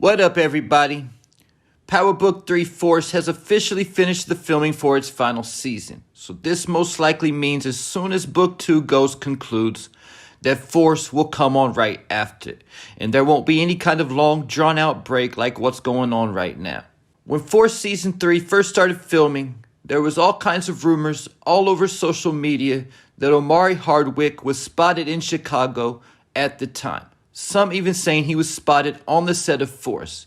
What up, everybody? Power Book 3 Force has officially finished the filming for its final season. So this most likely means as soon as Book 2 Ghost concludes, that Force will come on right after it. And there won't be any kind of long, drawn-out break like what's going on right now. When Force Season 3 first started filming, there was all kinds of rumors all over social media that Omari Hardwick was spotted in Chicago at the time. Some even saying he was spotted on the set of Force.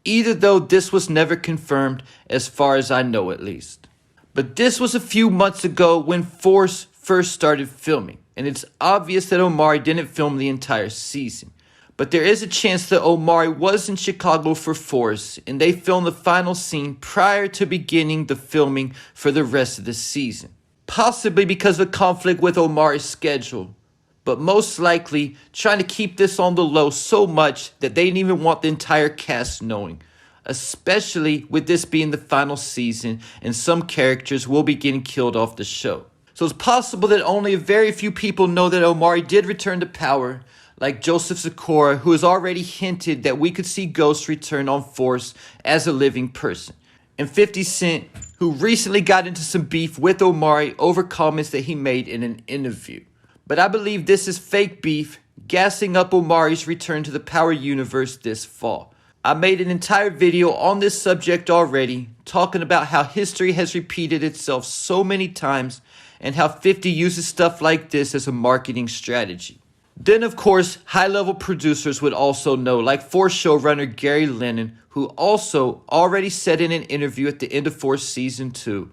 Either though this was never confirmed as far as I know at least. But this was a few months ago when Force first started filming. And it's obvious that Omari didn't film the entire season. But there is a chance that Omari was in Chicago for Force and they filmed the final scene prior to beginning the filming for the rest of the season. Possibly because of conflict with Omari's schedule. But most likely trying to keep this on the low so much that they didn't even want the entire cast knowing. Especially with this being the final season and some characters will be getting killed off the show. So it's possible that only a very few people know that Omari did return to power, like Joseph Sikora, who has already hinted that we could see Ghost return on Force as a living person. And 50 Cent, who recently got into some beef with Omari over comments that he made in an interview. But I believe this is fake beef, gassing up Omari's return to the Power universe this fall. I made an entire video on this subject already, talking about how history has repeated itself so many times and how 50 uses stuff like this as a marketing strategy. Then of course, high-level producers would also know, like Force showrunner Gary Lennon, who also already said in an interview at the end of Force Season 2,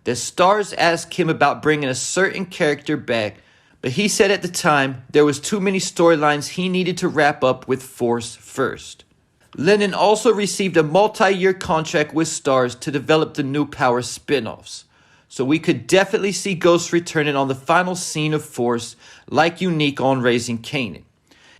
that Starz asked him about bringing a certain character back, but he said at the time there was too many storylines he needed to wrap up with Force first. Lennon also received a multi-year contract with Starz to develop the new Power spin-offs. So we could definitely see Ghost returning on the final scene of Force like Unique on Raising Kanan.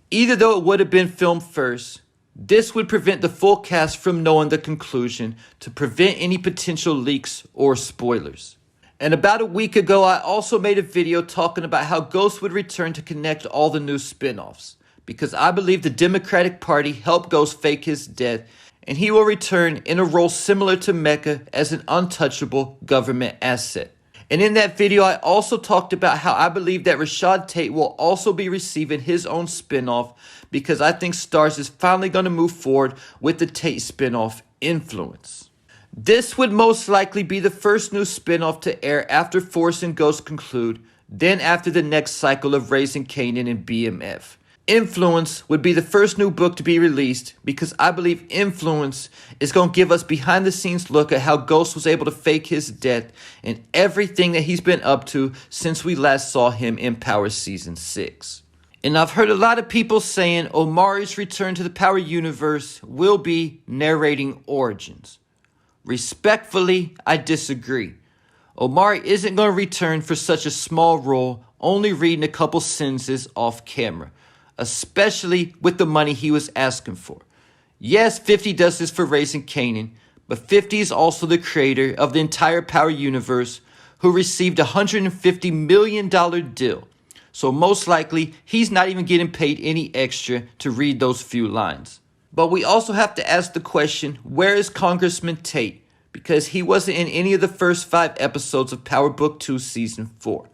Either though it would have been filmed first, this would prevent the full cast from knowing the conclusion to prevent any potential leaks or spoilers. And about a week ago, I also made a video talking about how Ghost would return to connect all the new spin-offs. Because I believe the Democratic Party helped Ghost fake his death, and he will return in a role similar to Mecca as an untouchable government asset. And in that video, I also talked about how I believe that Rashad Tate will also be receiving his own spin-off because I think Starz is finally going to move forward with the Tate spin-off Influence. This would most likely be the first new spin-off to air after Force and Ghost conclude, then after the next cycle of Raising Kanan and BMF. Influence would be the first new book to be released because I believe Influence is going to give us behind the scenes look at how Ghost was able to fake his death and everything that he's been up to since we last saw him in Power Season 6. And I've heard a lot of people saying Omari's return to the Power universe will be narrating origins. Respectfully, I disagree. Omari isn't going to return for such a small role, only reading a couple sentences off camera. Especially with the money he was asking for. Yes, 50 does this for Raising Kanan, but 50 is also the creator of the entire Power universe who received a $150 million deal. So most likely, he's not even getting paid any extra to read those few lines. But we also have to ask the question, where is Congressman Tate? Because he wasn't in any of the first 5 episodes of Power Book 2 Season 4.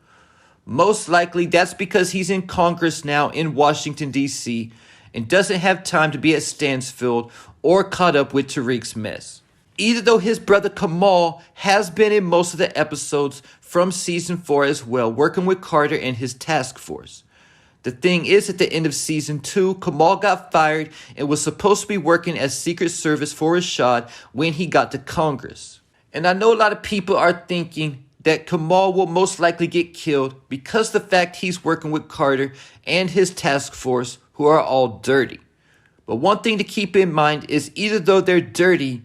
Most likely that's because he's in Congress now in Washington, D.C. and doesn't have time to be at Stansfield or caught up with Tariq's mess. Either though his brother Kamal has been in most of the episodes from Season 4 as well, working with Carter and his task force. The thing is, at the end of Season 2, Kamal got fired and was supposed to be working as Secret Service for Rashad when he got to Congress. And I know a lot of people are thinking that Kamal will most likely get killed because the fact he's working with Carter and his task force who are all dirty. But one thing to keep in mind is either though they're dirty,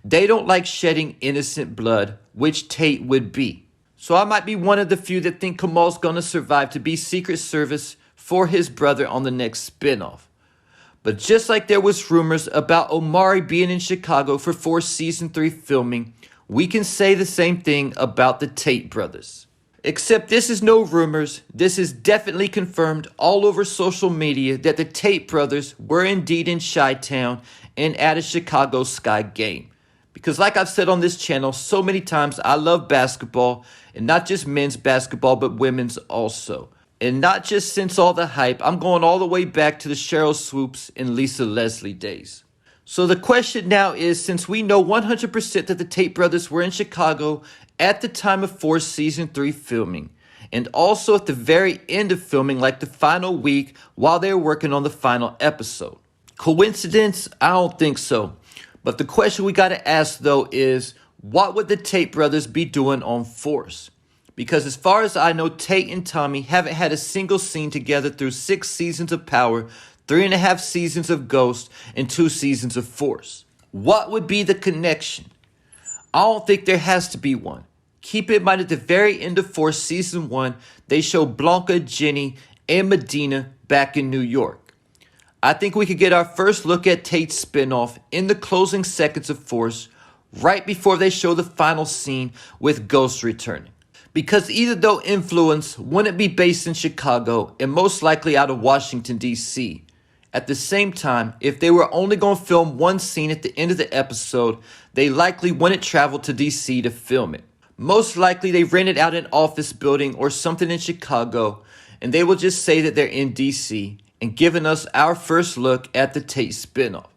they don't like shedding innocent blood, which Tate would be. So I might be one of the few that think Kamal's gonna survive to be Secret Service for his brother on the next spinoff. But just like there was rumors about Omari being in Chicago for Force Season 3 filming, we can say the same thing about the Tate brothers. Except this is no rumors, this is definitely confirmed all over social media that the Tate brothers were indeed in Chi-Town and at a Chicago Sky game. Because like I've said on this channel so many times, I love basketball, and not just men's basketball, but women's also. And not just since all the hype, I'm going all the way back to the Cheryl Swoops and Lisa Leslie days. So the question now is, since we know 100% that the Tate brothers were in Chicago at the time of Force Season 3 filming, and also at the very end of filming, like the final week while they were working on the final episode. Coincidence? I don't think so. But the question we gotta ask though is, what would the Tate brothers be doing on Force? Because as far as I know, Tate and Tommy haven't had a single scene together through 6 seasons of Power, 3.5 seasons of Ghost, and 2 seasons of Force. What would be the connection? I don't think there has to be one. Keep in mind at the very end of Force Season 1, they show Blanca, Jenny, and Medina back in New York. I think we could get our first look at Tate's spinoff in the closing seconds of Force, right before they show the final scene with Ghost returning. Because either though influence wouldn't be based in Chicago and most likely out of Washington, D.C. At the same time, if they were only going to film one scene at the end of the episode, they likely wouldn't travel to D.C. to film it. Most likely they rented out an office building or something in Chicago, and they will just say that they're in D.C. and giving us our first look at the Tate spinoff.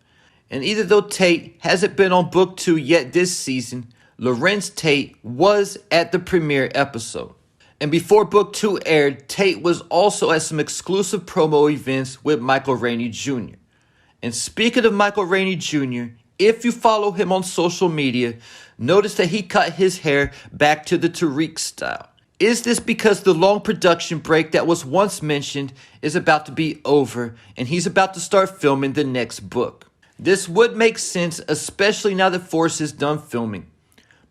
And either though Tate hasn't been on book 2 yet this season, Lorenz Tate was at the premiere episode. And before book 2 aired, Tate was also at some exclusive promo events with Michael Rainey Jr. And speaking of Michael Rainey Jr., if you follow him on social media, notice that he cut his hair back to the Tariq style. Is this because the long production break that was once mentioned is about to be over and he's about to start filming the next book? This would make sense, especially now that Force is done filming.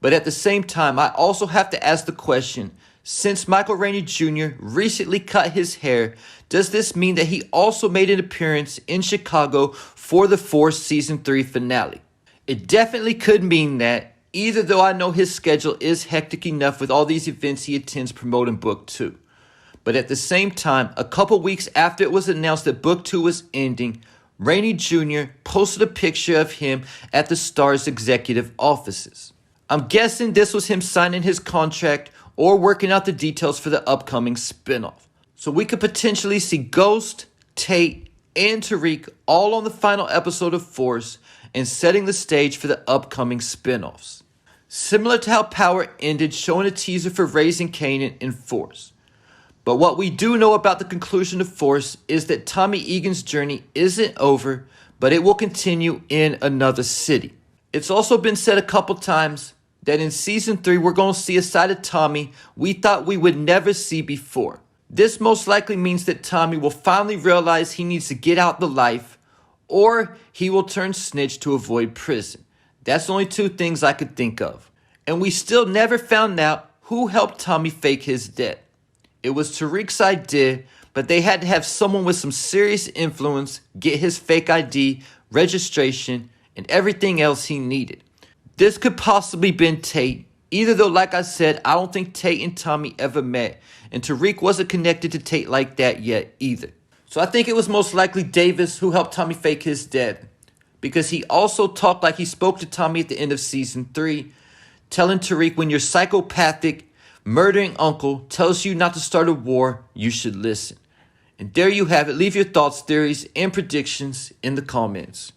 But at the same time, I also have to ask the question, since Michael Rainey Jr. recently cut his hair, does this mean that he also made an appearance in Chicago for the Force Season 3 finale? It definitely could mean that, either though I know his schedule is hectic enough with all these events he attends promoting book 2. But at the same time, a couple weeks after it was announced that book 2 was ending, Rainey Jr. posted a picture of him at the Star's executive offices. I'm guessing this was him signing his contract or working out the details for the upcoming spinoff. So we could potentially see Ghost, Tate, and Tariq all on the final episode of Force and setting the stage for the upcoming spinoffs. Similar to how Power ended showing a teaser for Raising Kanan in Force. But what we do know about the conclusion of Force is that Tommy Egan's journey isn't over, but it will continue in another city. It's also been said a couple times that in Season 3 we're going to see a side of Tommy we thought we would never see before. This most likely means that Tommy will finally realize he needs to get out the life, or he will turn snitch to avoid prison. That's only 2 things I could think of. And we still never found out who helped Tommy fake his death. It was Tariq's idea, but they had to have someone with some serious influence get his fake ID, registration, and everything else he needed. This could possibly been Tate, either though, like I said, I don't think Tate and Tommy ever met, and Tariq wasn't connected to Tate like that yet either. So I think it was most likely Davis who helped Tommy fake his death, because he also talked like he spoke to Tommy at the end of Season 3, telling Tariq, when your psychopathic, murdering uncle tells you not to start a war, you should listen. And there you have it. Leave your thoughts, theories, and predictions in the comments.